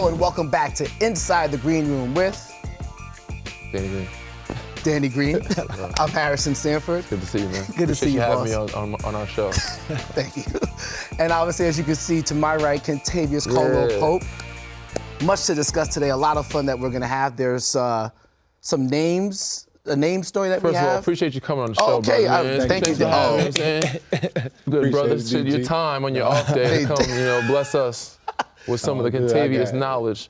Hello and welcome back to Inside the Green Room with Danny Green. I'm Harrison Sanford. Good to see you, man. Good to see you, boss. Appreciate you having me on our show. Thank you. And obviously, as you can see to my right, Kentavious Caldwell-Pope. Much to discuss today. A lot of fun that we're going to have. There's some names. A name story that we have. First of all, appreciate you coming on the show, okay, brother. thank you. You know what I'm saying? Good brothers, to your time on your off day to come, bless us with some of the Kentavious knowledge.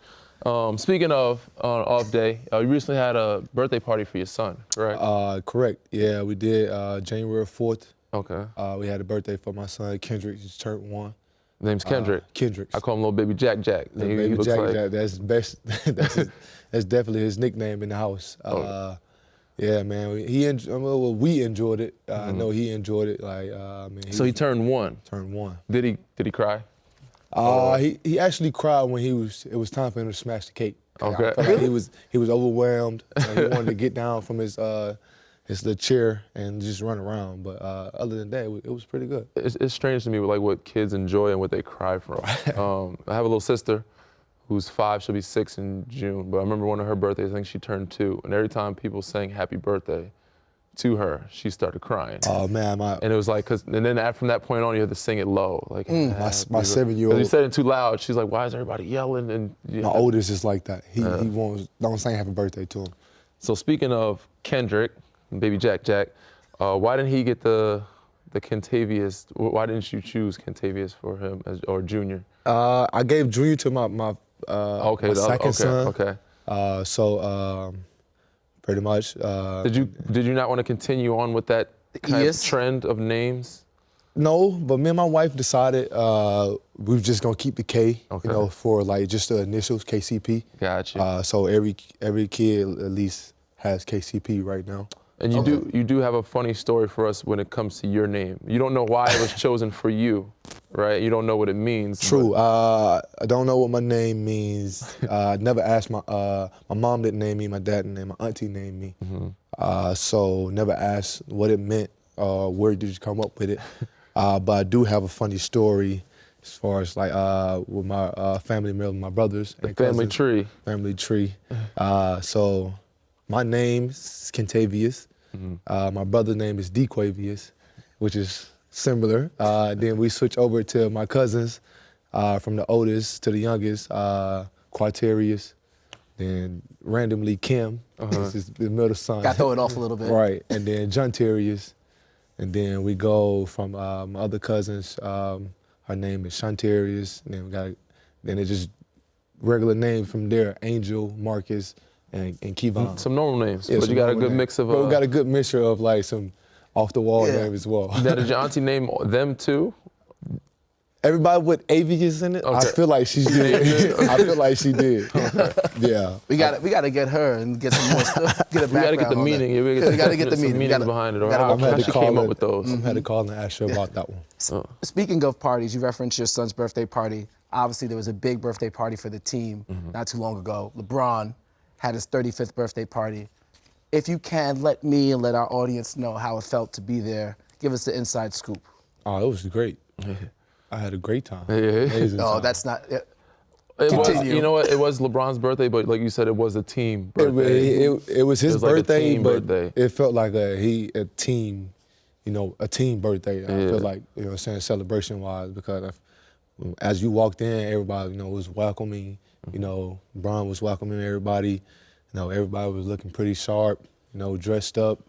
Speaking of off day, you recently had a birthday party for your son, correct? Correct. Yeah, we did January 4th. Okay. We had a birthday for my son, Kendrick. He's turned 1. Name's Kendrick. Kendrick. I call him little baby Jack. Baby Jack. That's best. That's definitely his nickname in the house. Yeah, man. We enjoyed it. I know he enjoyed it. So he turned 1. Turned 1. Did he cry? He actually cried when it was time for him to smash the cake. Okay. I felt like he was overwhelmed. He wanted to get down from his little chair and just run around. But other than that, it was pretty good. It's strange to me like what kids enjoy and what they cry from. I have a little sister who's 5, she'll be 6 in June. But I remember one of her birthdays, I think she turned 2. And every time people sang happy birthday to her, she started crying. Oh, man. And it was like, and then from that point on, you had to sing it low. Like my 7-year-old. Because you said it too loud. She's like, why is everybody yelling? And my oldest is like that. He don't sing happy birthday to him. So speaking of Kendrick, baby Jack, why didn't he get the Kentavious? Why didn't you choose Kentavious for him or Junior? I gave Junior to my second son. Okay. Pretty much. Did you not want to continue on with that kind of trend of names? No, but me and my wife decided we were just gonna keep the K, for like just the initials, KCP. Gotcha. So every kid at least has KCP right now. And you do have a funny story for us when it comes to your name. You don't know why it was chosen for you, right? You don't know what it means. True. I don't know what my name means. I never asked my mom didn't name me, my dad didn't name me, my auntie named me. So never asked what it meant. Where did you come up with it? But I do have a funny story as far as like with my family member, my brothers. The family tree. Family tree. So my name is Kentavious. My brother's name is DeQuavious, which is similar. Then we switch over to my cousins, from the oldest to the youngest, Quatarius. Then randomly Kim, this is the middle son. Got to throw it off a little bit. Right, and then Jontarius. And then we go from my other cousins, her name is Shantarius. And then it's just regular names from there, Angel, Marcus, and Kevon. Some normal names, yeah, but you got a good mix of. But we got a good mixture of like some off-the-wall names as well. Now, did your auntie name them too? Everybody with Avius in it, I feel like she did. I feel like she did. Yeah. We got to get her and get some more stuff. Get a background. We got to get the meaning. We got to get the meaning behind it. I had to came up with those. I had to call and ask her about that one. Speaking of parties, you referenced your son's birthday party. Obviously, there was a big birthday party for the team not too long ago. LeBron had his 35th birthday party. If you can, let me and let our audience know how it felt to be there. Give us the inside scoop. Oh, it was great. I had a great time. Amazing time. That's not. It was, you know what? It was LeBron's birthday, but like you said, it was a team birthday. It was his birthday, like but it felt like a team, a team birthday. I feel like, celebration-wise, because as you walked in, everybody, was welcoming. LeBron was welcoming everybody. Everybody was looking pretty sharp. Dressed up.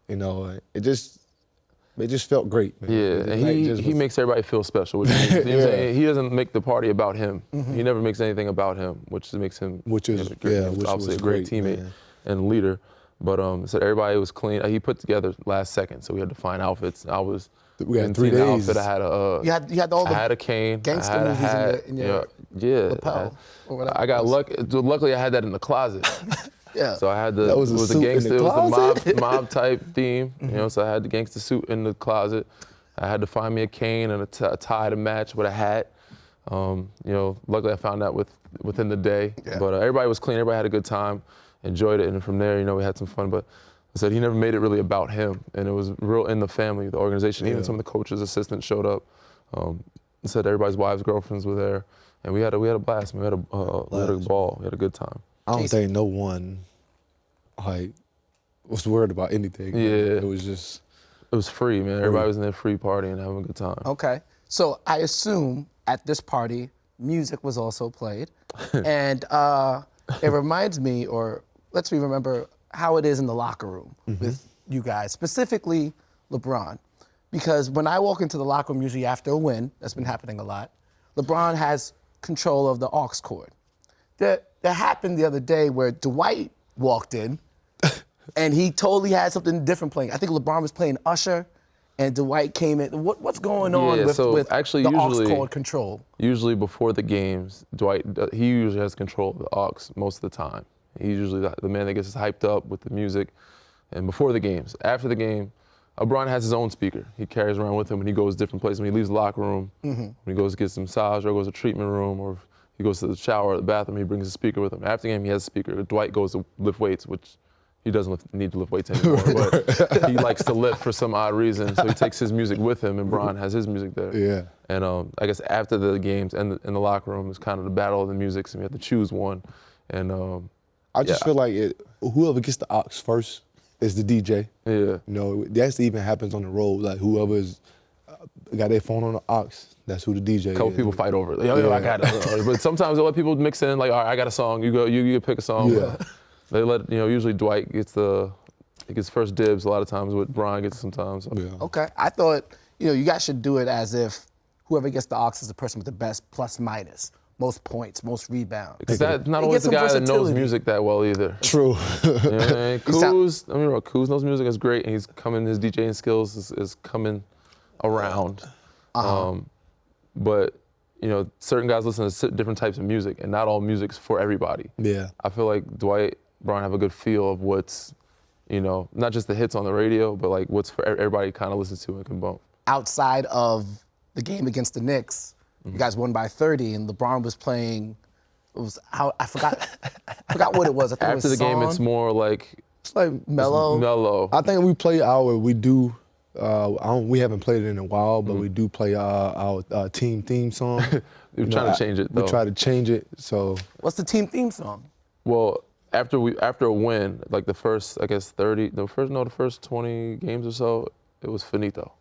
It just felt great, man. Yeah, and he makes everybody feel special. Which he doesn't make the party about him. He never makes anything about him, which makes him obviously a great teammate and leader. But so everybody was clean. He put together last second, so we had to find outfits. We had 3 days. Outfit. I had I had a cane. Gangster I had a movies hat. in your lapel. I got luckily I had that in the closet. Yeah. So I had it was the gangster, it was the mob type theme, so I had the gangster suit in the closet. I had to find me a cane and a tie to match with a hat. Luckily I found that within the day. Yeah. But everybody was clean, everybody had a good time, enjoyed it, and from there, we had some fun. But I said he never made it really about him, and it was real in the family, the organization. Even some of the coaches, assistants showed up. said everybody's wives, girlfriends were there, and we had a blast. We had a ball. We had a good time. I don't think no one like was worried about anything. Yeah. It was just. It was free, man. Everybody was in there free partying and having a good time. Okay. So I assume at this party, music was also played. And it reminds me, or lets me remember how it is in the locker room with you guys, specifically LeBron. Because when I walk into the locker room, usually after a win, that's been happening a lot, LeBron has control of the aux cord. That happened the other day where Dwight walked in and he totally had something different playing. I think LeBron was playing Usher and Dwight came in. What's going on with actually, the usually, aux cord control? Usually before the games, Dwight, he usually has control of the aux most of the time. He's usually the man that gets us hyped up with the music. And before the games, after the game, LeBron has his own speaker. He carries around with him when he goes different places. When he leaves the locker room, when he goes to get some massage or goes to the treatment room, or if he goes to the shower or the bathroom, he brings a speaker with him. After the game, he has a speaker. Dwight goes to lift weights, which he doesn't need to lift weights anymore, but he likes to lift for some odd reason. So he takes his music with him, and Bron has his music there. Yeah. And I guess after the games and in the locker room, it's kind of the battle of the music, so we have to choose one. And I just feel like whoever gets the aux first is the DJ. Yeah. You know, that even happens on the road. Like whoever's got their phone on the aux, that's who the DJ is. A couple people fight over it. Like, I got it. But sometimes they let people mix in, like, all right, I got a song. You go, you pick a song. Yeah. They let, usually Dwight gets first dibs a lot of times, with Bron gets it sometimes. So. Yeah. Okay, I thought, you guys should do it as if whoever gets the aux is the person with the best plus minus, most points, most rebounds. Because that's not always the guy that knows music that well either. True. You know what I mean? Kuz knows music is great, and his DJing skills is coming around. But certain guys listen to different types of music, and not all music's for everybody. Yeah. I feel like Dwight, Bron have a good feel of what's, not just the hits on the radio, but like what's for everybody kind of listens to and can bump. Outside of the game against the Knicks, you guys won by 30, and LeBron was playing. I forgot what it was. I think After it was the game, it's more like It's like mellow. mellow. I think we play we do. We haven't played it in a while, but we do play our team theme song. We're trying to change it, though. We try to change it. So What's the team theme song? Well, after a win, like the first 20 games or so, it was finito.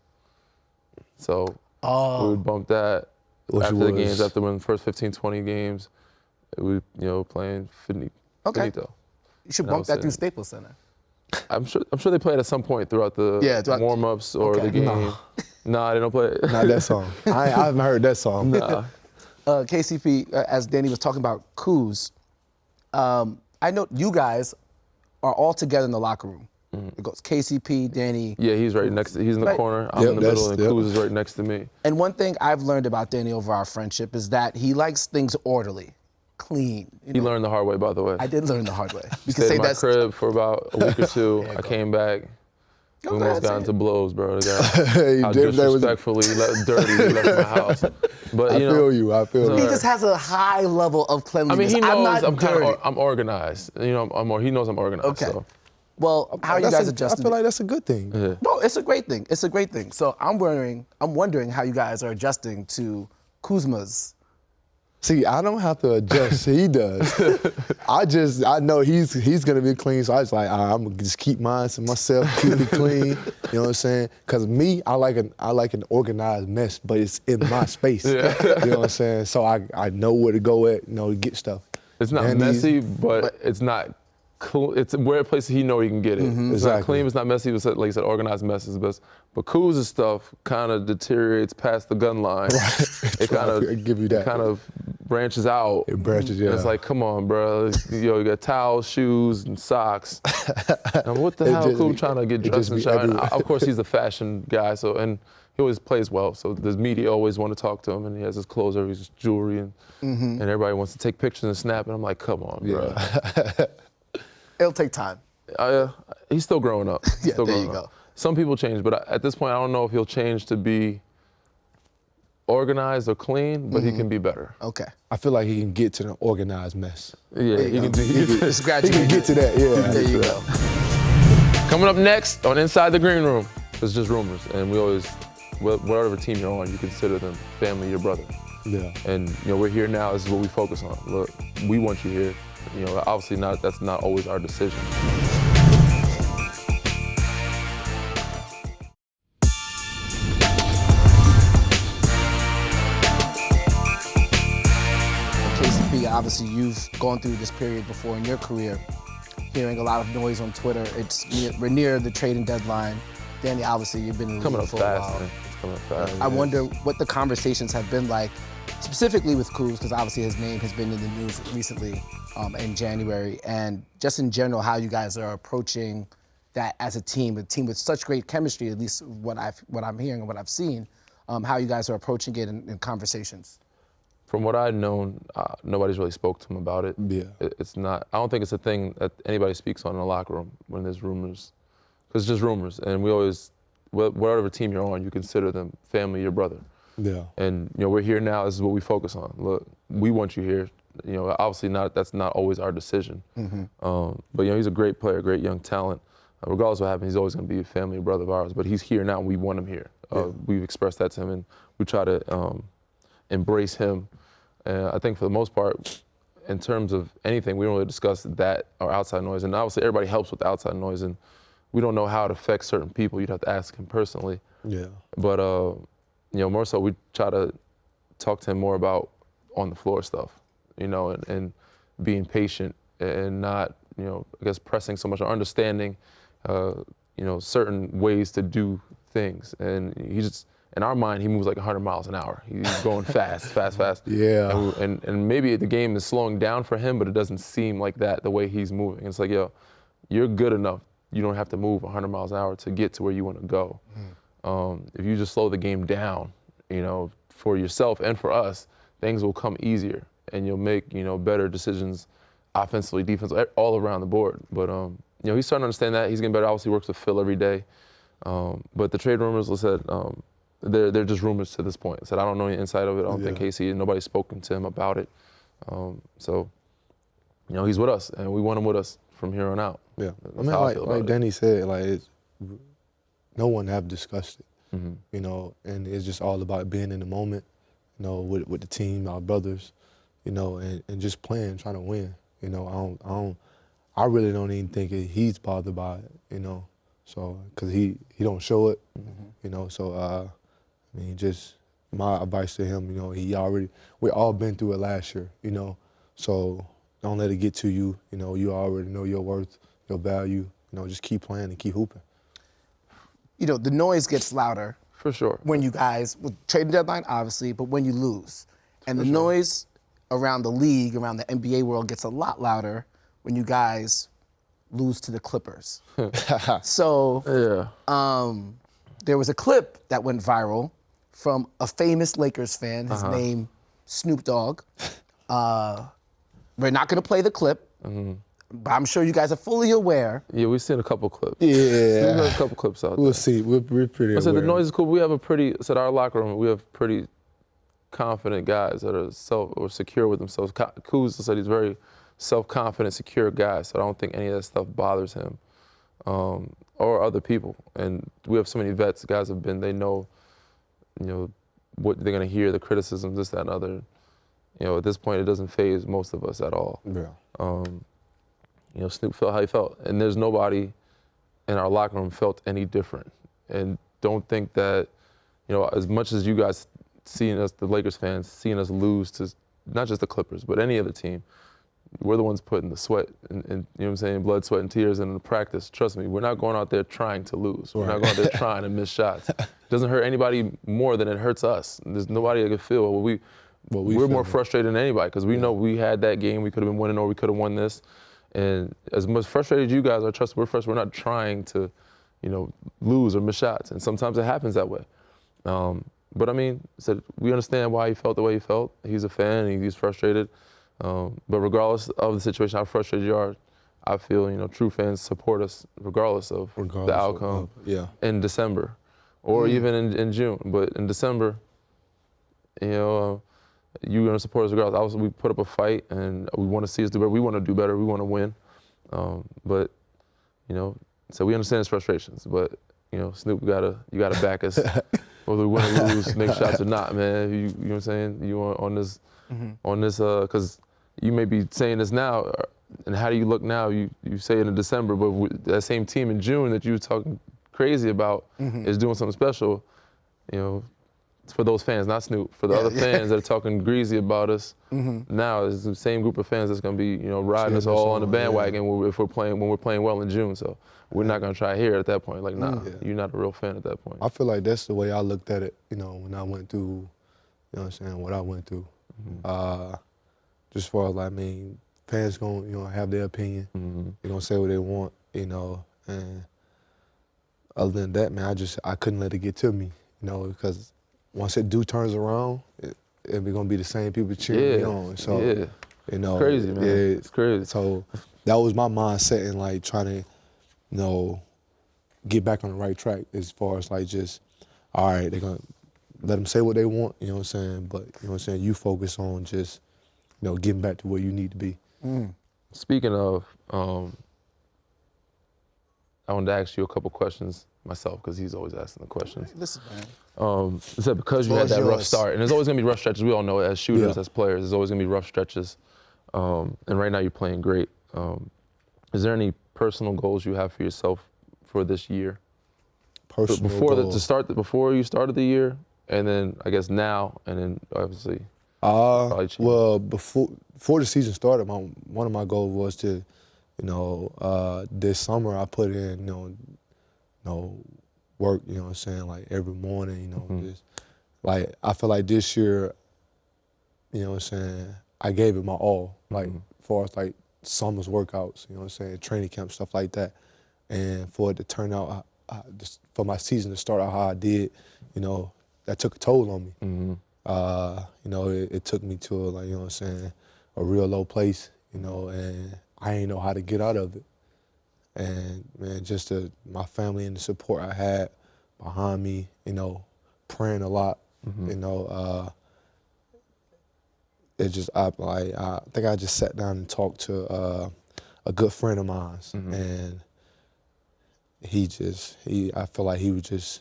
So we would bump that after the games, after winning the first 15, 20 games, we playing finito. Okay. You should bump that through Staples Center. I'm sure they play it at some point throughout the warm-ups or the game. Nah, they don't play it. not that song. I haven't heard that song. Nah. KCP, as Danny was talking about Kuz, I know you guys are all together in the locker room. It goes KCP, Danny. Yeah, he's right next. He's in the corner. I'm in the middle, and Kuz is right next to me. And one thing I've learned about Danny over our friendship is that he likes things orderly, clean. He learned the hard way, by the way. I did learn the hard way. You can Stayed say in my that's crib for about a week or two. I came back. We almost got into blows, bro. How disrespectfully dirty he left my house. But I feel you. He just has a high level of cleanliness. I mean, he knows I'm organized. He knows I'm organized. Okay. So. Well, how are you guys adjusting? I feel like that's a good thing. Yeah. No, it's a great thing. It's a great thing. So I'm wondering how you guys are adjusting to Kuzma's. See, I don't have to adjust. He does. I know he's gonna be clean, so I was like, I'm gonna just keep mine to myself, keep it clean. You know what I'm saying? Cause me, I like an organized mess, but it's in my space. Yeah. You know what I'm saying? So I know where to go at, to get stuff. It's not messy, but it's not. It's where places he know he can get it. It's not clean, it's not messy, it's like you said, organized mess is the best. But Kuz's stuff kind of deteriorates past the gun line. Right. It kind of give you that. It kind of branches out. It branches, yeah. And it's like, come on, bro. You got towels, shoes, and socks. And what the hell, Kuz trying to get dressed and shower? And of course, he's a fashion guy, and he always plays well. So the media always want to talk to him, and he has his clothes, his jewelry, and everybody wants to take pictures and snap. And I'm like, come on, bro. Yeah. It'll take time. He's still growing up. Yeah, there you go. Some people change, but at this point, I don't know if he'll change to be organized or clean, but he can be better. Okay. I feel like he can get to the organized mess. Yeah, he can get to that, yeah. There you go. Coming up next on Inside the Green Room, it's just rumors, and we always whatever team you're on, you consider them family, your brother. Yeah. And we're here now. This is what we focus on. Look, we want you here. Obviously that's not always our decision. KCP, obviously you've gone through this period before in your career, hearing a lot of noise on Twitter. We're near the trading deadline. Danny, obviously you've been in the league for a while. It's coming up fast. I wonder what the conversations have been like, specifically with Kuz, because obviously his name has been in the news recently in January, and just in general, how you guys are approaching that as a team with such great chemistry, at least what I'm hearing and what I've seen, how you guys are approaching it in conversations. From what I've known, nobody's really spoke to him about it. Yeah. It's not. I don't think it's a thing that anybody speaks on in the locker room when there's rumors, because it's just rumors. And we always, whatever team you're on, you consider them family, your brother. Yeah. And we're here now. This is what we focus on. Look, we want you here. Obviously that's not always our decision. But he's a great player, great young talent. Regardless of what happens, he's always going to be a family brother of ours. But he's here now, and we want him here. We've expressed that to him, and we try to embrace him. And I think for the most part, in terms of anything, we don't really discuss that or outside noise. And obviously, everybody helps with the outside noise, and we don't know how it affects certain people. You'd have to ask him personally. Yeah. But more so, we try to talk to him more about on the floor stuff, and being patient and not, I guess, pressing so much or understanding, certain ways to do things. And he just, in our mind, he moves like 100 miles an hour. He's going fast. Yeah. And maybe the game is slowing down for him, but it doesn't seem like that the way he's moving. It's like, you're good enough. You don't have to move 100 miles an hour to get to where you want to go. If you just slow the game down, for yourself and for us, things will come easier, and you'll make, better decisions offensively, defensively, all around the board. But, he's starting to understand that. He's getting better. Obviously works with Phil every day. But the trade rumors, like I said, they're just rumors to this point. I said, I don't know any inside of it. I don't think KC, nobody's spoken to him about it. So, he's with us, and we want him with us from here on out. Yeah. That's like Danny said, no one have discussed it. And it's just all about being in the moment, with the team, our brothers, and just playing, trying to win. I really don't even think he's bothered by it, so, because he don't show it, so, just my advice to him, we all been through it last year, so don't let it get to you, you already know your worth, your value, just keep playing and keep hooping. The noise gets louder. For sure. When you guys, with trading deadline, obviously, but when you lose. And the noise around the league, around the NBA world gets a lot louder when you guys lose to the Clippers. So, there was a clip that went viral from a famous Lakers fan, his name, Snoop Dogg. We're not gonna play the clip, but I'm sure you guys are fully aware. Yeah, we've seen a couple clips. Yeah. We've got a couple clips out there. We'll see. We're pretty aware. I said the noise is cool. We have our locker room, we have pretty confident guys that are secure with themselves. Kuz said he's very self-confident, secure guy, so I don't think any of that stuff bothers him or other people. And we have so many vets, guys have been, they know, what they're gonna hear, the criticisms, this, that, and other. At this point, it doesn't faze most of us at all. Yeah. Snoop felt how he felt, and there's nobody in our locker room felt any different. And don't think that, as much as you guys seeing us, the Lakers fans, seeing us lose to not just the Clippers, but any other team, we're the ones putting the sweat and blood, sweat, and tears into practice. Trust me, we're not going out there trying to lose. We're not going out there trying to miss shots. It doesn't hurt anybody more than it hurts us. There's nobody that can feel we're more frustrated than anybody, because we know we had that game, we could have been winning, or we could have won this. And as much frustrated as you guys are, trust me, we're frustrated. We're not trying to, lose or miss shots. And sometimes it happens that way. But we understand why he felt the way he felt. He's a fan, and he's frustrated. But regardless of the situation, how frustrated you are, I feel, true fans support us regardless of the outcome in December or even in June. But in December, you're going to support us regardless. Obviously, we put up a fight, and we want to see us do better. We want to do better. We want to win. But, so we understand his frustrations. But, Snoop, you gotta back us. whether we win or lose, make shots or not, man. You know what I'm saying? You on this, because you may be saying this now, and how do you look now? You say it in December, but that same team in June that you were talking crazy about is doing something special. You know, it's for those fans, not Snoop. For the other fans that are talking greasy about us, now it's the same group of fans that's gonna be, you know, riding us all on the bandwagon when we're playing well in June. So we're not gonna try here at that point. Like, nah, you're not a real fan at that point. I feel like that's the way I looked at it, you know, when I went through, you know what I'm saying, what I went through. Just as far as, like, I mean, fans gonna, you know, have their opinion. They're gonna say what they want, you know, and other than that, man, I couldn't let it get to me, you know, because once it turns around, it'll be gonna be the same people cheering me on. So, you know, it's crazy, man. It's crazy. So that was my mindset in, like, trying to, you know, get back on the right track as far as, like, just, all right, they're gonna let them say what they want, you know what I'm saying? But, you know what I'm saying, you focus on just, you know, getting back to where you need to be. Speaking of, I wanted to ask you a couple questions myself, because he's always asking the questions. Listen, man. Is that because you had that rough start, and there's always gonna be rough stretches. We all know it as shooters, as players. There's always gonna be rough stretches. And right now you're playing great. Is there any personal goals you have for yourself for this year? Personal goals. Before you started the year, and then I guess now, and then obviously. Well, before the season started, one of my goals was to, you know, this summer I put in, you know, work, you know what I'm saying, like every morning, you know, just, like, I feel like this year, you know what I'm saying, I gave it my all, like, as far as, like, summer's workouts, you know what I'm saying, training camp, stuff like that. And for it to turn out, for my season to start out how I did, you know, that took a toll on me. You know, it took me to, like, you know what I'm saying, a real low place, you know, and I didn't know how to get out of it. And, man, just my family and the support I had behind me, you know, praying a lot, you know, it just, I think I just sat down and talked to a good friend of mine, and I feel like he was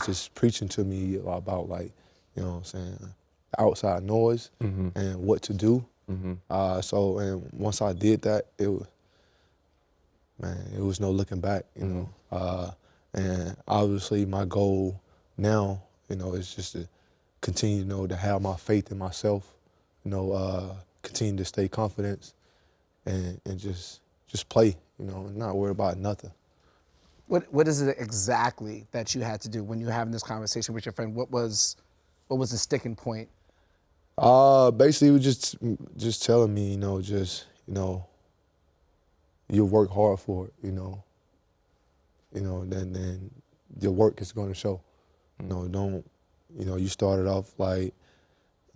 just preaching to me about, like, you know what I'm saying, outside noise and what to do. So, and once I did that, it was no looking back, you know. And obviously my goal now, you know, is just to continue, you know, to have my faith in myself, you know, continue to stay confident and just play, you know, and not worry about nothing. What is it exactly that you had to do when you were having this conversation with your friend? What was the sticking point? Basically, he was just telling me, you know, you work hard for it, you know, then your work is going to show. You know, you started off like,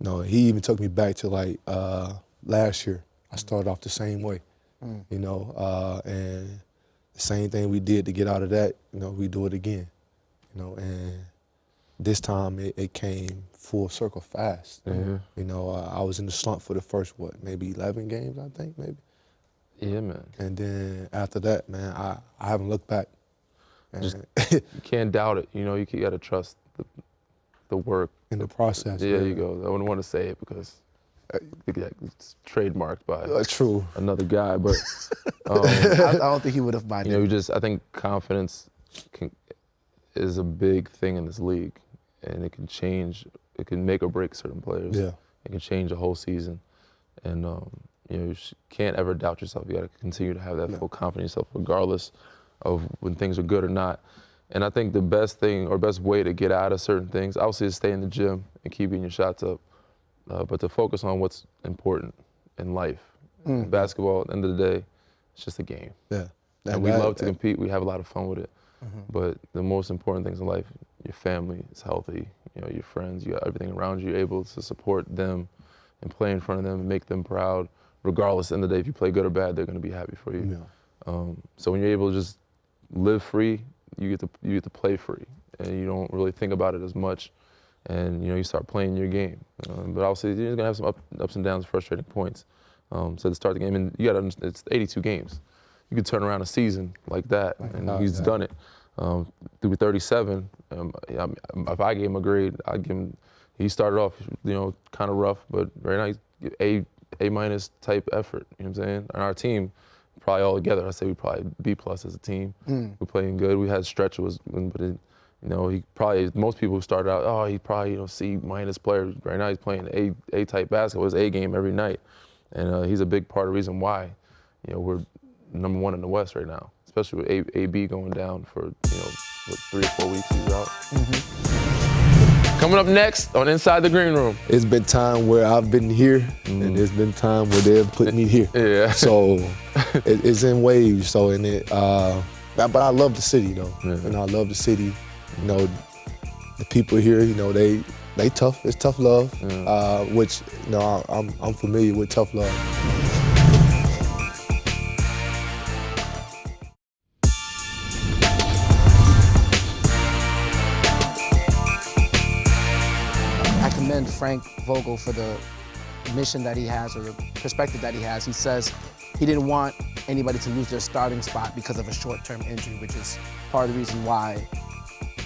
you know, he even took me back to, like, last year. I started off the same way, you know, and the same thing we did to get out of that, you know, we do it again, you know, and this time it came full circle fast. You know, I was in the slump for the first, maybe 11 games, I think, maybe. Yeah, man. And then after that, man, I haven't looked back. You can't doubt it. You know, you got to trust the work. In the process. Yeah, there you go. I wouldn't want to say it because it's trademarked by true. another guy, but I don't think he would have minded. You know, I think confidence is a big thing in this league, and it can make or break certain players. Yeah. It can change a whole season. And you know, you can't ever doubt yourself. You got to continue to have that full confidence in yourself, regardless of when things are good or not. And I think the best thing or best way to get out of certain things, obviously, is stay in the gym and keep getting your shots up, but to focus on what's important in life. In basketball, at the end of the day, it's just a game. Yeah. And we love to compete. We have a lot of fun with it. But the most important things in life, your family is healthy, you know, your friends, you got everything around you, you're able to support them and play in front of them and make them proud. Regardless, at the end of the day, if you play good or bad, they're going to be happy for you. So when you're able to just live free, you get to play free, and you don't really think about it as much, and you know, you start playing your game. But obviously, you're going to have some ups and downs, frustrating points. So to start the game, and you got to understand, it's 82 games. You could turn around a season like that, and he's done it. Through 37, If I gave him a grade, I'd give him. He started off, kind of rough, but right now he's A minus type effort. You know what I'm saying? And our team, probably all together, I'd say we probably B plus as a team. We're playing good. We had stretch but he probably, most people who started out, he probably C minus player. Right now he's playing A type basketball. It's A game every night, and he's a big part of the reason why, we're number one in the West right now, especially with AB going down for 3 or 4 weeks he's out. Coming up next on Inside the Green Room. It's been time where I've been here, and there's been time where they've put me here. Yeah. So it's in waves. So but I love the city though, and I love the city. The people here, they tough. It's tough love, which I'm familiar with tough love. Frank Vogel for the mission that he has or the perspective that he has. He says he didn't want anybody to lose their starting spot because of a short-term injury, which is part of the reason why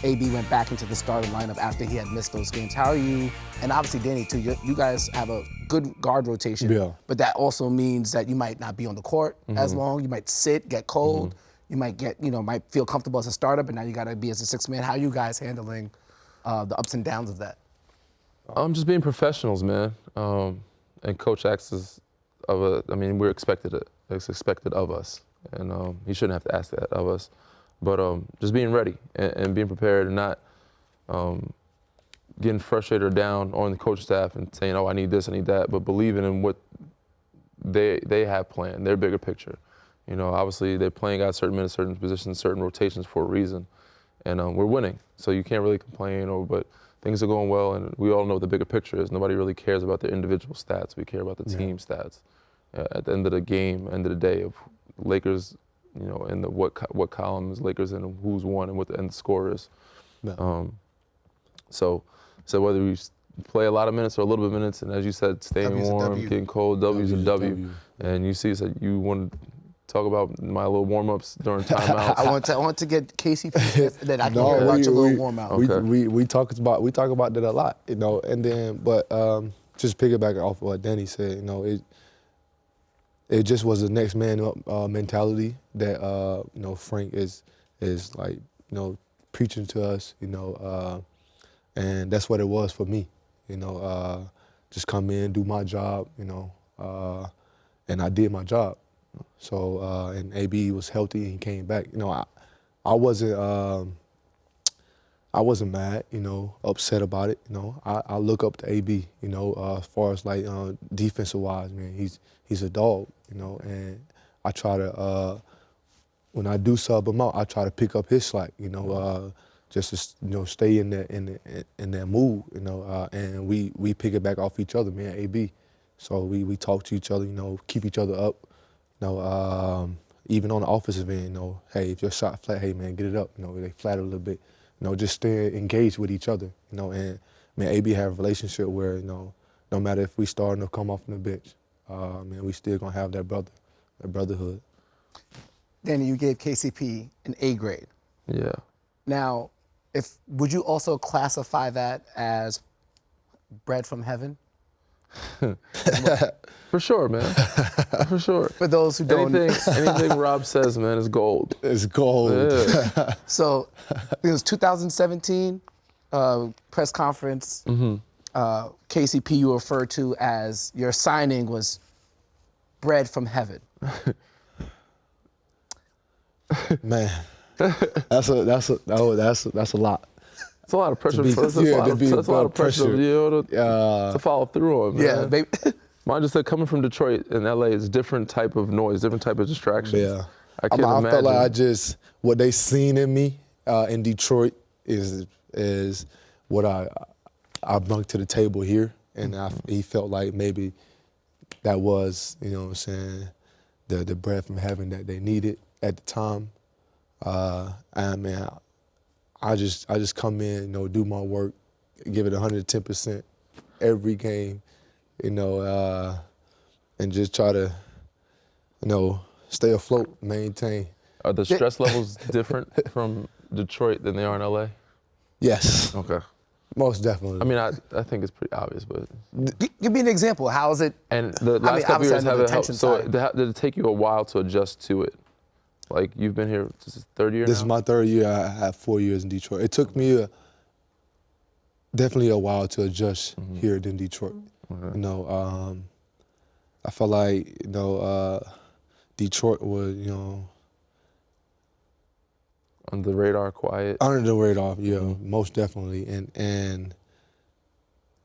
AB went back into the starting lineup after he had missed those games. How are you, and obviously Danny too, you guys have a good guard rotation, but that also means that you might not be on the court as long. You might sit, get cold. You might might feel comfortable as a starter, but now you gotta be as a sixth man. How are you guys handling the ups and downs of that? Just being professionals, man. And Coach asks we're expected it. It's expected of us, and he shouldn't have to ask that of us. But just being ready and being prepared, and not getting frustrated or down on the coach staff and saying, I need this, I need that, but believing in what they have planned, their bigger picture. Obviously they're playing out certain minutes, certain positions, certain rotations for a reason, and we're winning. So you can't really complain, but things are going well, and we all know what the bigger picture is. Nobody really cares about their individual stats. We care about the team stats. At the end of the game, end of the day, of Lakers, and what column is Lakers in, and who's won, and what the end score is. So whether we play a lot of minutes or a little bit of minutes, and as you said, staying warm, getting cold, W's a W. And you see, you want to talk about my little warm-ups during timeouts. I want to get KCP that I can watch a little warm-out. We talk about that a lot, and then just piggyback off what Danny said, it just was the next man up mentality that Frank is like preaching to us, and that's what it was for me, just come in, do my job, and I did my job. So and AB was healthy and he came back. I wasn't mad, upset about it. I look up to AB, as far as like defensive wise, man. He's a dog, and I try to when I do sub him out, I try to pick up his slack, just to stay in that mood, and we pick it back off each other, man. AB, so we talk to each other, keep each other up. Even on the offensive end, hey, if your shot flat, hey man, get it up. They flat a little bit. Just stay engaged with each other. And man, AB have a relationship where no matter if we starting or come off from the bench, man, we still gonna have that brotherhood. Danny, you gave KCP an A grade. Yeah. Now, would you also classify that as bread from heaven? For sure, man. For sure. For those who don't anything Rob says, man, is gold. It's gold. Yeah. So it was 2017 press conference. KCP you referred to as your signing was bread from heaven. Man, that's a lot. It's a lot of pressure. That's a lot of pressure to follow through on, man. Yeah, baby. Mine just said coming from Detroit and LA is different type of noise, different type of distractions. Yeah. I can't imagine. I felt like what they seen in me in Detroit is what I brought to the table here, and he felt like maybe that was, the bread from heaven that they needed at the time. And man, I just come in, do my work, give it 110% every game, and just try to, stay afloat, maintain. Are the stress levels different from Detroit than they are in LA? Yes, Okay. most definitely. I mean, I think it's pretty obvious, but. Give me an example. How is it? And the last couple obviously years I know the haven't helped. attention So side. did it take you a while to adjust to it? Like you've been here, this is third year This now? is my third year. I have 4 years in Detroit. It took me definitely a while to adjust here in Detroit. You know, I felt like, you know, Detroit was, you know, Under the radar, quiet. under the radar, yeah, most definitely. And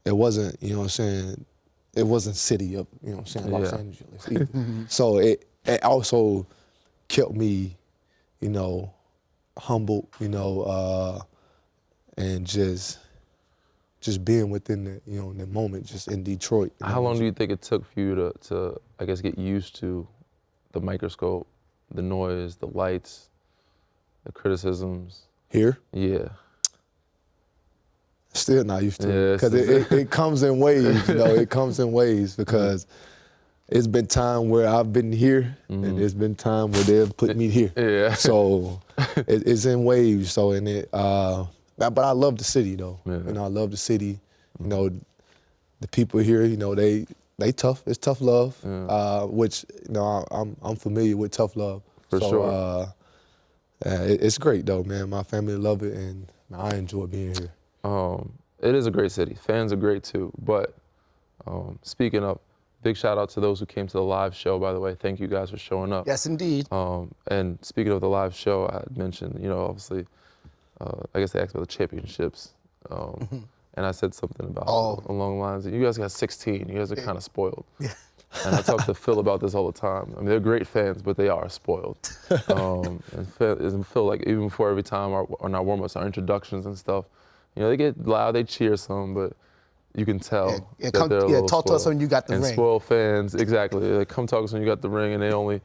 it wasn't, you know what I'm saying, it wasn't city of, you know what I'm saying, Los Yeah. Angeles either. So it also kept me, you know, humbled, you know, and just being within the, you know, the moment, just in Detroit. You How know, long do you think it took for you to I guess, get used to the microscope, the noise, the lights, the criticisms? Here? Yeah. Still not used to Yeah, it. Because it comes in waves, you know, it comes in waves because it's been time where I've been here and there's been time where they've put me here. Yeah. So it's in waves. So but I love the city though. Yeah. You know, I love the city. You know, the people here, you know, they tough. It's tough love, which, you know, I'm familiar with tough love. For sure. It's great though, man. My family love it and I enjoy being here. It is a great city. Fans are great too. But speaking of, big shout out to those who came to the live show, by the way. Thank you guys for showing up. Yes, indeed. And speaking of the live show, I had mentioned, you know, obviously, I guess they asked about the championships. And I said something about along the lines, you guys got 16. You guys are kind of spoiled. And I talk to Phil about this all the time. I mean, they're great fans, but they are spoiled. And Phil, like, even before every time on our warm-ups, our introductions and stuff, you know, they get loud, they cheer some, but you can tell that they're a little talk to us spoiled. when you got the and ring. Spoiled fans, exactly. They come talk to us when you got the ring, and they only,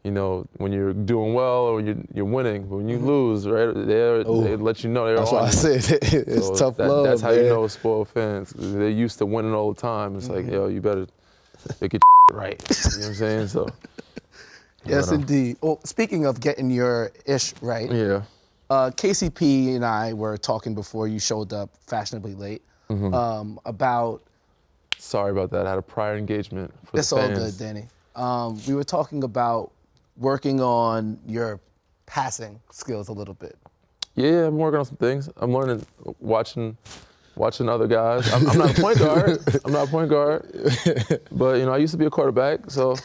you know, when you're doing well or when you're winning. But when you lose, right, they let you know they're That's on why I you. said it's So tough love. That's how man. you know it's spoiled fans. They're used to winning all the time. It's like, yo, you better get your right. You know what I'm saying? So. Yes, indeed. Well, speaking of getting your ish right, Yeah. KCP and I were talking before you showed up fashionably late about. Sorry about that. I had a prior engagement for That's the all fans. good, Danny. We were talking about working on your passing skills a little bit. Yeah, I'm working on some things. I'm learning, watching other guys. I'm not a point guard. I'm not a point guard. But, you know, I used to be a quarterback, so.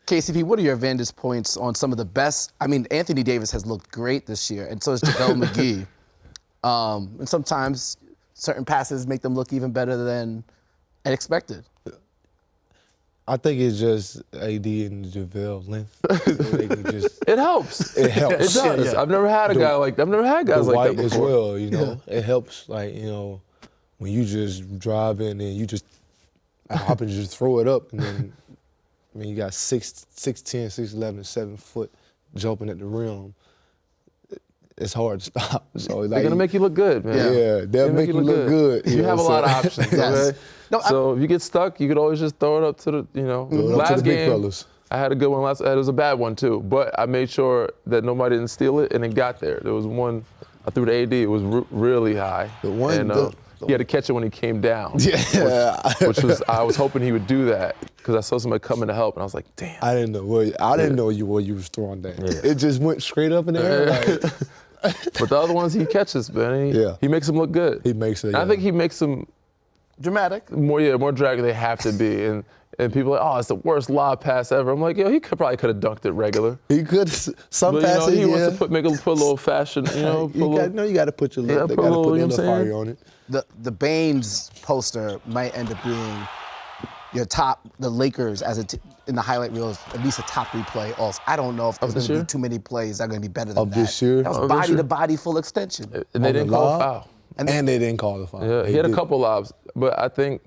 KCP, what are your vantage points on some of the best? I mean, Anthony Davis has looked great this year, and so has JaVale McGee. And sometimes certain passes make them look even better than expected. I think it's just AD and JaVale length. They can just, It helps. it helps. It does. Yeah. I've never had a guy like that. I've never had guys the like white that as before. well, you know. It helps, like, you know, when you just drive in and you just hop and just throw it up, and then, I mean, you got 6'10", 6'11", 7 foot jumping at the rim. It's hard to stop. So like, They're gonna make you look good, man. Yeah, they'll make you look good. You know have a what lot I'm of saying? options, Yes. okay? No, So if you get stuck, you could always just throw it up to the, you know. Throw it up to Last the big game, fellas. I had a good one last. It was a bad one too, but I made sure that nobody didn't steal it, and it got there. There was one I threw to AD. It was really high, The one- and he had to catch it when he came down. Yeah. which was I was hoping he would do that because I saw somebody coming to help, and I was like, damn. I didn't know where you was throwing that. Yeah. It just went straight up in the air. Like, But the other ones he catches, man. Yeah. He makes them look good. he makes it. And I think he makes them Dramatic. more dramatic than they have to be. And people are like, oh, it's the worst lob pass ever. I'm like, yo, he probably could have dunked it regular. He could some But you know, passes. he wants to yeah. put a little fashion, you know. You got to put your little, Yeah, they put a got to little, put you a know what little I'm fire saying? on it. The Baines poster might end up being your top, the Lakers in the highlight reels, at least a top replay. Also, I don't know if there's this going to year? be too many plays that are going to be better than Of that. this year? That Of was this body year? to body full extension. And they On the didn't call a lob? foul. And they didn't call the foul. Yeah, They he had a did. couple lobs. But I think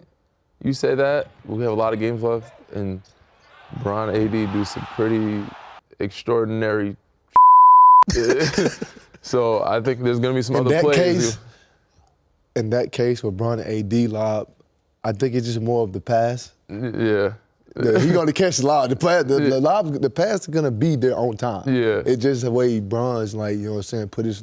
you say that, we have a lot of games left, and Bron AD do some pretty extraordinary So I think there's going to be some other plays. In that case, with Bron and AD lob, I think it's just more of the pass. Yeah. He's gonna catch the lob. The pass is gonna be there on time. Yeah. It's just the way Bron's, like, you know what I'm saying, put his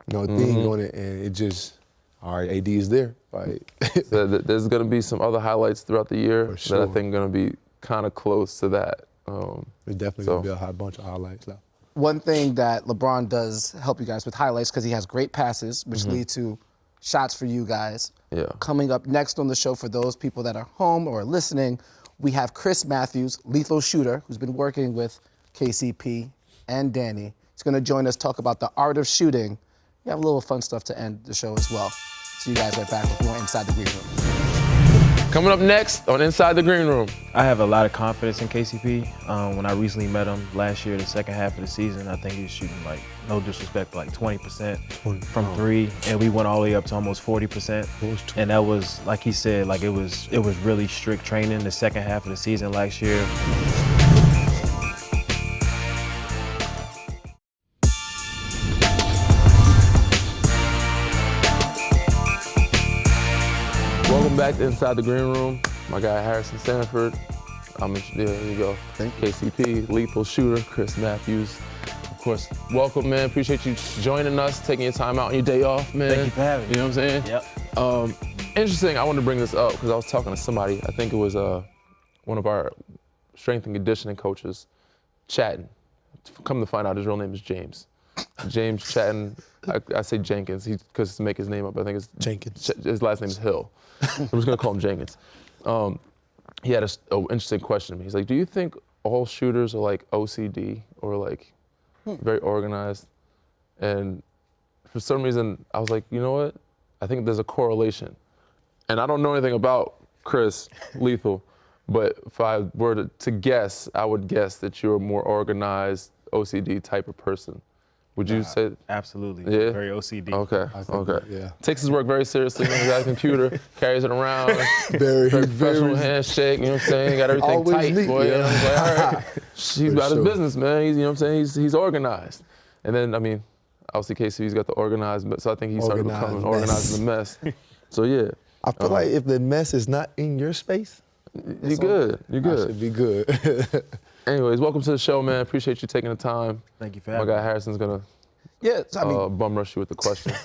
thing on it, and it just, all right, AD is there. Like, So there's going to be some other highlights throughout the year that I think are going to be kind of close to that. There's definitely going to be a bunch of highlights left. One thing that LeBron does help you guys with highlights because he has great passes, which lead to shots for you guys. Yeah. Coming up next on the show for those people that are home or listening, we have Chris Matthews, lethal shooter, who's been working with KCP and Danny. He's going to join us, talk about the art of shooting. We have a little fun stuff to end the show as well. See you guys right back with more Inside the Green Room. Coming up next on Inside the Green Room. I have a lot of confidence in KCP. When I recently met him last year, the second half of the season, I think he was shooting, like, no disrespect, like 20% from three, and we went all the way up to almost 40%. And that was, like he said, like it was really strict training the second half of the season last year. Welcome back to Inside the Green Room. My guy Harrison Sanford. There you go. Thank you. KCP, lethal shooter, Chris Matthews. Of course, welcome, man. Appreciate you joining us, taking your time out on your day off, man. Thank you for having me. You know what I'm saying? Yep. Interesting, I wanted to bring this up because I was talking to somebody, I think it was one of our strength and conditioning coaches, chatting. Come to find out his real name is James. James chatting, I say Jenkins, because to make his name up, I think it's Jenkins. His last name is Hill. I'm just gonna call him Jenkins. He had an interesting question to me. He's like, do you think all shooters are like OCD or like very organized? And for some reason, I was like, you know what? I think there's a correlation. And I don't know anything about Chris Lethal, but if I were to guess, I would guess that you're a more organized OCD type of person. Would you say? Absolutely. Yeah? Very OCD. Okay, okay. Yeah. Takes his work very seriously. He's got a computer, carries it around. Very Professional handshake, you know what I'm saying? Got everything Always tight, neat, boy. yeah. And I was like, all right. He's about his sure. business, man. He's, you know what I'm saying? He's organized. And then, I mean, obviously KCP's got the organized, so I think he started becoming organized in the mess. So yeah. I feel like if the mess is not in your space, You're good. You're I good. should be good. Anyways, welcome to the show, man. Appreciate you taking the time. Thank you for My having guy me. Harrison's gonna Yeah, so, I mean, bum rush you with the questions.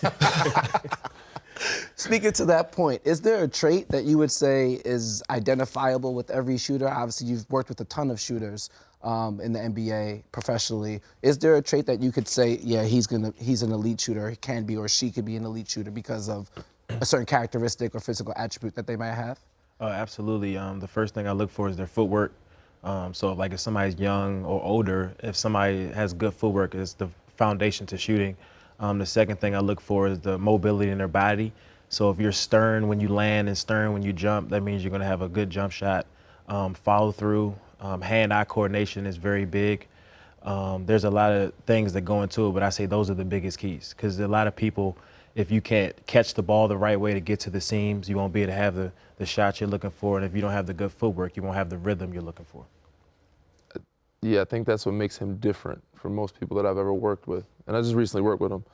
speaking to that point, is there a trait that you would say is identifiable with every shooter? Obviously, you've worked with a ton of shooters in the NBA professionally. Is there a trait that you could say, yeah, he's an elite shooter, he can be, or she could be an elite shooter because of a certain characteristic or physical attribute that they might have? Absolutely. The first thing I look for is their footwork. So like if somebody's young or older, if somebody has good footwork, it's the foundation to shooting. The second thing I look for is the mobility in their body. So if you're stern when you land and stern when you jump, that means you're going to have a good jump shot. Follow through, hand-eye coordination is very big. There's a lot of things that go into it, but I say those are the biggest keys because a lot of people, if you can't catch the ball the right way to get to the seams, you won't be able to have the shot you're looking for. And if you don't have the good footwork, you won't have the rhythm you're looking for. Yeah, I think that's what makes him different from most people that I've ever worked with. And I just recently worked with him.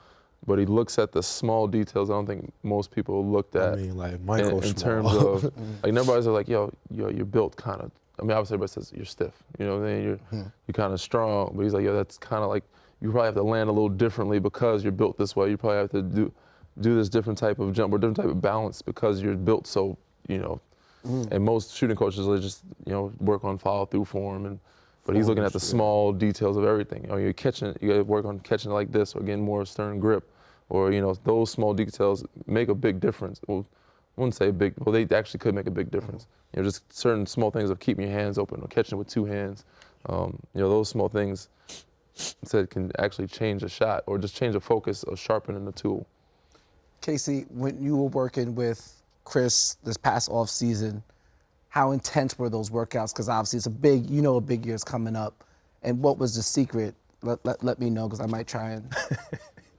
But he looks at the small details I don't think most people looked at. I mean, like micro in small. terms of, like, everybody's like, yo, you're built kind of, I mean, obviously everybody says you're stiff, you know what I mean? You're kind of strong, but he's like, yo, that's kind of like, you probably have to land a little differently because you're built this way. You probably have to do this different type of jump or different type of balance because you're built so, you know, and most shooting coaches will just, you know, work on follow through form, but he's looking at the small details of everything. You know, you're catching, you gotta work on catching it like this or getting more stern grip. Or, you know, those small details make a big difference. Well, I wouldn't say big, well, they actually could make a big difference. You know, just certain small things of keeping your hands open or catching with two hands. You know, those small things can actually change a shot or just change a focus of sharpening the tool. Casey, when you were working with Chris this past off season, how intense were those workouts? Because obviously it's a big year's coming up. And what was the secret? Let me know, because I might try and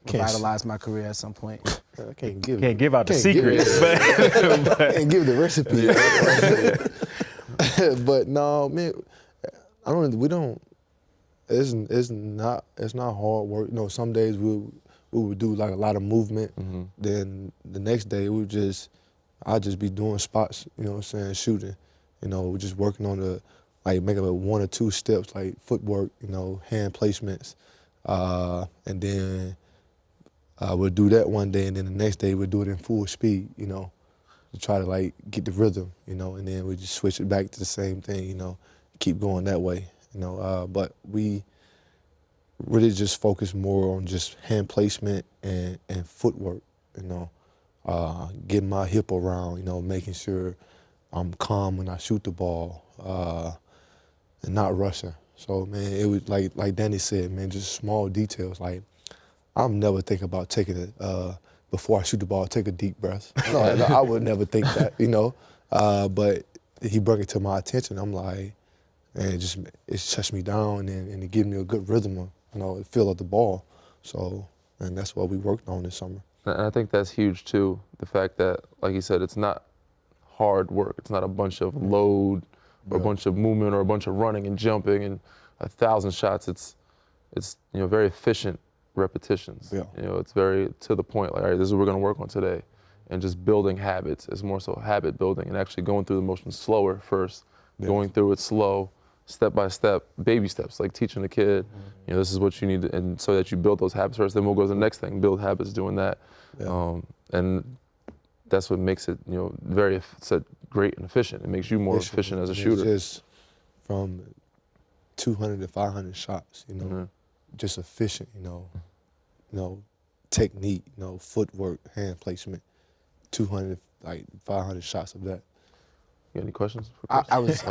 revitalize my career at some point. I can't give Out the secrets. Can't give the recipe. But no, man, it's not hard work. You know, some days we would do like a lot of movement. Then the next day I'd just be doing spots, you know what I'm saying, shooting. You know, just working on making one or two steps, like footwork, you know, hand placements. And then we'll do that one day, and then the next day we'll do it in full speed, you know, to try to like get the rhythm, you know, and then we just switch it back to the same thing, you know, keep going that way, you know. But we really just focus more on just hand placement and footwork, you know, getting my hip around, you know, making sure I'm calm when I shoot the ball, and not rushing. So, man, it was like Danny said, man, just small details. Like, I'm never thinking about taking it, before I shoot the ball, take a deep breath. No, I would never think that, you know. But he brought it to my attention. I'm like, man, it shuts me down and it gives me a good rhythm, you know, the feel of the ball. So, and that's what we worked on this summer. And I think that's huge too. The fact that, like you said, it's not hard work. It's not a bunch of load or a bunch of movement or a bunch of running and jumping and 1,000 shots. It's you know, very efficient repetitions. Yeah. You know, it's very to the point. Like, all right, this is what we're gonna work on today, and just building habits. It's more so habit building and actually going through the motions slower first, going through it slow, step by step, baby steps, like teaching the kid, you know, this is what you need, and so that you build those habits first. Then we'll go to the next thing, build habits doing that, and that's what makes it, you know, very great and efficient. It makes you more efficient as a shooter. Just from 200 to 500 shots, you know, just efficient, you know, technique, you know, footwork, hand placement, 200, like 500 shots of that. You got any questions? I was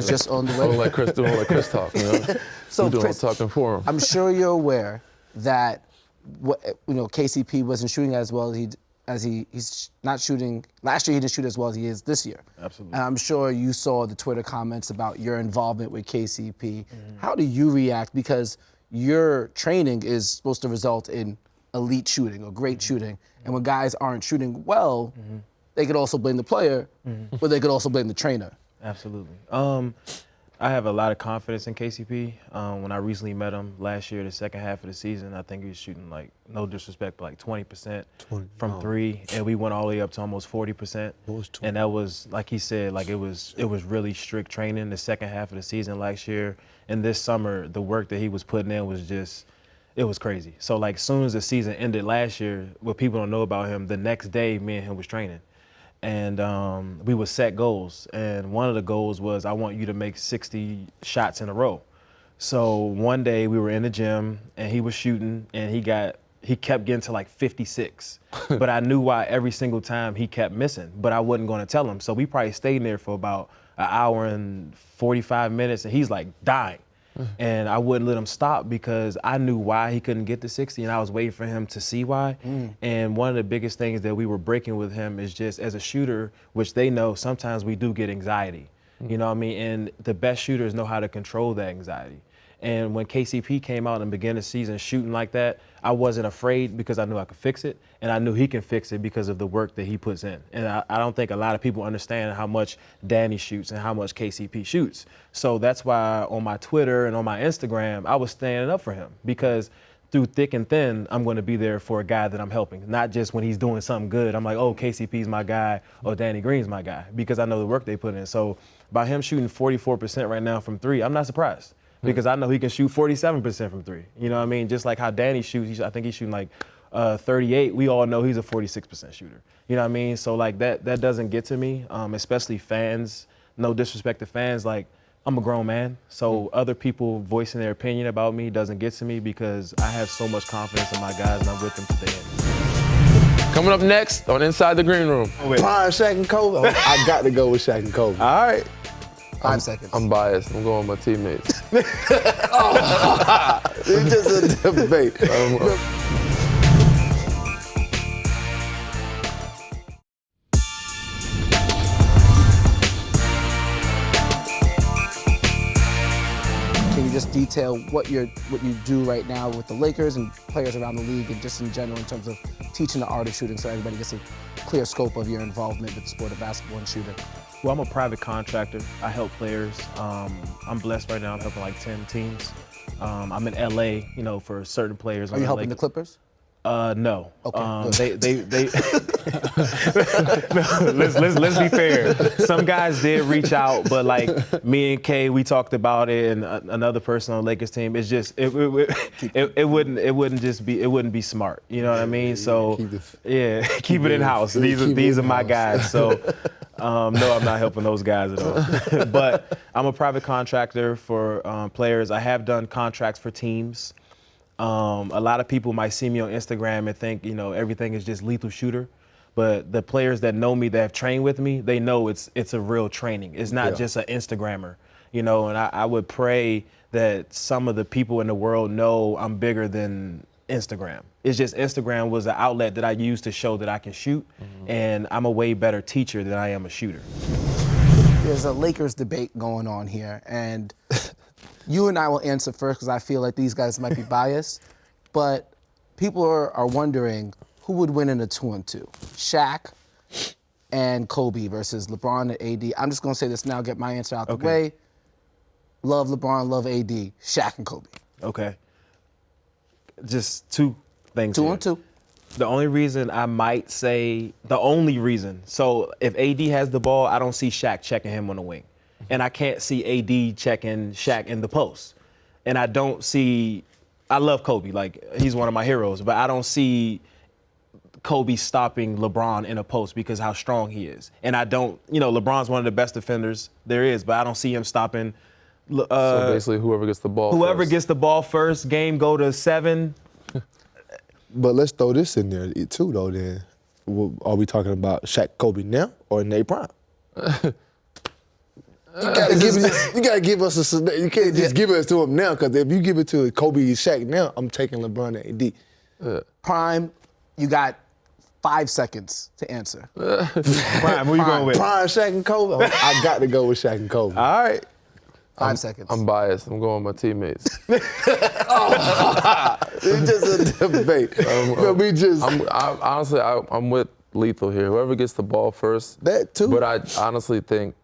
just on the way. Don't let Chris talk. You know? So I'm doing Chris, all talking for him. I'm sure you're aware that KCP wasn't shooting as well as he's not shooting. Last year he didn't shoot as well as he is this year. Absolutely. And I'm sure you saw the Twitter comments about your involvement with KCP. How do you react? Because your training is supposed to result in elite shooting or great shooting, and when guys aren't shooting well, they could also blame the player, but they could also blame the trainer. Absolutely. I have a lot of confidence in KCP. When I recently met him last year, the second half of the season, I think he was shooting, like, no disrespect, but like 20% from three, and we went all the way up to almost 40%. And that was, like he said, like it was really strict training the second half of the season last year. And this summer, the work that he was putting in was just, it was crazy. So, like, as soon as the season ended last year, what people don't know about him, the next day, me and him was training. And we would set goals. And one of the goals was, I want you to make 60 shots in a row. So one day we were in the gym and he was shooting and he kept getting to like 56. But I knew why every single time he kept missing, but I wasn't gonna tell him. So we probably stayed there for about an hour and 45 minutes and he's like dying. And I wouldn't let him stop because I knew why he couldn't get to 60 and I was waiting for him to see why. And one of the biggest things that we were breaking with him is just as a shooter, which they know sometimes we do get anxiety. You know what I mean? And the best shooters know how to control that anxiety. And when KCP came out and began the season shooting like that, I wasn't afraid because I knew I could fix it, and I knew he can fix it because of the work that he puts in. And I don't think a lot of people understand how much Danny shoots and how much KCP shoots. So that's why on my Twitter and on my Instagram, I was standing up for him because through thick and thin, I'm going to be there for a guy that I'm helping, not just when he's doing something good. I'm like, oh, KCP's my guy or Danny Green's my guy because I know the work they put in. So by him shooting 44% right now from three, I'm not surprised. Because I know he can shoot 47% from three. You know what I mean? Just like how Danny shoots, I think he's shooting like 38. We all know he's a 46% shooter. You know what I mean? So like that doesn't get to me, especially fans. No disrespect to fans, like I'm a grown man. So other people voicing their opinion about me doesn't get to me because I have so much confidence in my guys and I'm with them to the end. Coming up next on Inside the Green Room. Prime, Shaq, and Kobe. I got to go with Shaq and Kobe. All right. 5 seconds. I'm biased. I'm going with my teammates. It's just a debate. Can you just detail what you do right now with the Lakers and players around the league and just in general in terms of teaching the art of shooting so everybody gets a clear scope of your involvement with the sport of basketball and shooting? Well, I'm a private contractor. I help players. I'm blessed right now. I'm helping like 10 teams. I'm in LA, you know, for certain players. Are you helping the Clippers? No. Okay, They no, let's be fair. Some guys did reach out, but like me and Kay, we talked about it, and another person on the Lakers team. It's just it wouldn't be smart. You know what I mean? So keep it in house. These are my guys. So no, I'm not helping those guys at all. But I'm a private contractor for players. I have done contracts for teams. A lot of people might see me on Instagram and think, everything is just lethal shooter. But the players that know me, that have trained with me, they know it's a real training. It's not just an Instagrammer, and I would pray that some of the people in the world know I'm bigger than Instagram. It's just Instagram was an outlet that I used to show that I can shoot, and I'm a way better teacher than I am a shooter. There's a Lakers debate going on here, and you and I will answer first because I feel like these guys might be biased, but people are wondering who would win in a 2-on-2, Shaq and Kobe versus LeBron and AD. I'm just gonna say this now, get my answer out the way. Love LeBron, love AD, Shaq and Kobe. Okay. Just two things. 2-on-2. The only reason I might say, so if AD has the ball, I don't see Shaq checking him on the wing. And I can't see AD checking Shaq in the post. And I love Kobe, like he's one of my heroes, but I don't see Kobe stopping LeBron in a post because how strong he is. And LeBron's one of the best defenders there is, but I don't see him stopping. So basically whoever gets the ball gets the ball first, game go to 7. But let's throw this in there too, though. Then, are we talking about Shaq, Kobe now, or in their prime? You gotta give us you can't just give it to him now, because if you give it to Kobe and Shaq now, I'm taking LeBron and AD. Prime, you got 5 seconds to answer. Prime, who you going with? Prime, Shaq, and Kobe? I got to go with Shaq and Kobe. All right. 5 seconds. I'm biased. I'm going with my teammates. It's just a debate. I'm with lethal here. Whoever gets the ball first. That too. But I honestly think,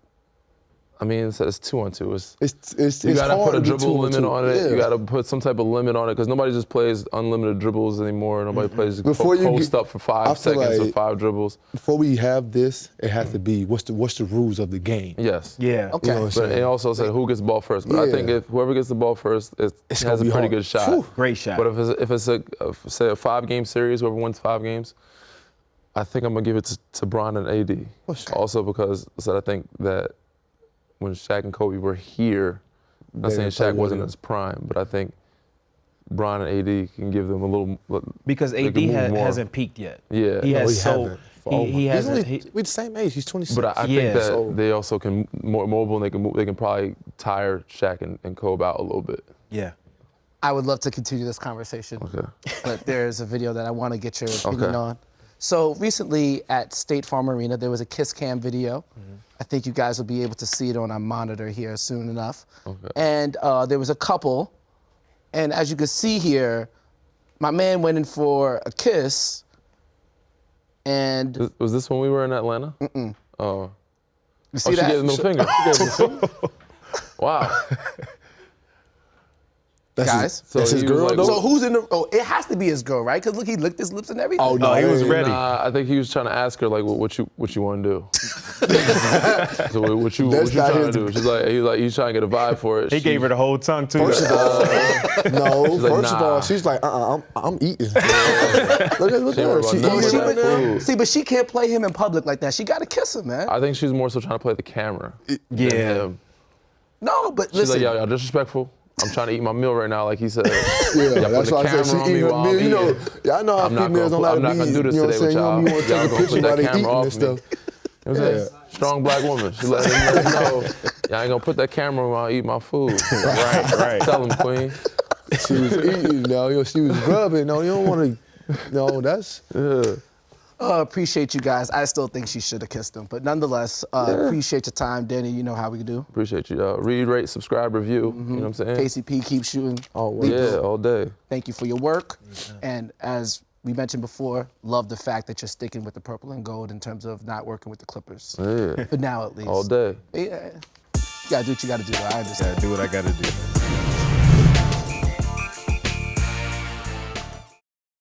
it's 2-on-2. It's you gotta hard put a to do dribble limit 2-on-2. on it. Yeah. You gotta put some type of limit on it, because nobody just plays unlimited dribbles anymore. Nobody plays Before you post up for 5 seconds or 5 dribbles. Before we have this, it has to be what's the rules of the game. Yes. Yeah. Okay. You know what I'm But saying? it also said who gets the ball first. But I think if whoever gets the ball first, it has gonna a be pretty hard. good shot. Whew. Great shot. But if it's a 5-game series, whoever wins 5 games, I think I'm gonna give it to Bron and AD. Also because I think that when Shaq and Kobe were here, I'm not saying Shaq wasn't in his prime, but I think Bron and AD can give them a little. Because AD hasn't peaked yet. Yeah. He has He hasn't. we're the same age. He's 26. But I think that So- they also can more mobile, and they can probably tire Shaq and Kobe out a little bit. Yeah. I would love to continue this conversation, but there's a video that I want to get your opinion on. So recently at State Farm Arena, there was a kiss cam video. I think you guys will be able to see it on our monitor here soon enough. And there was a couple, and as you can see here, my man went in for a kiss, and Was this when we were in Atlanta? Oh. you see She that? gave him no finger. Wow. Guys, That's his he was girl, like, though? so who's in the? Oh, it has to be his girl, right? Because look, he licked his lips and everything. Oh, no, he was ready. Nah, I think he was trying to ask her like, what you want to do? So what you That's not trying his- to do? He's trying to get a vibe for it. He gave her the whole tongue too. First of all, first of nah. all, she's like, I'm eating. Look at her. She about eating nothing. right now. Food. See, but she can't play him in public like that. She got to kiss him, man. I think she's more so trying to play the camera. Yeah. than him. No, but She's listen. like, y'all disrespectful. I'm trying to eat my meal right now, like he said. Yeah, Y'all that's put why the I said camera on she me eating her while meal. I'm You know, eating. y'all know how I'm not females don't like I'm to not be, gonna do this you know what today I'm saying? with You y'all. want to Y'all take a gonna picture put while that they camera eating off and me. stuff. You know what I'm saying? Strong black woman. She let us know. Y'all ain't gonna put that camera while I eat my food. Right. Tell him, Queen. She was eating, she was rubbing. No, you don't want to, that's. Appreciate you guys. I still think she should have kissed him, but nonetheless, appreciate your time, Danny. You know how we do. Appreciate you. Read, rate, subscribe, review. You know what I'm saying? KCP, keep shooting. Yeah, all day. Thank you for your work. And as we mentioned before, love the fact that you're sticking with the purple and gold in terms of not working with the Clippers. Yeah. For now, at least. All day. Yeah. You gotta do what you gotta do. I understand. Do what I gotta do.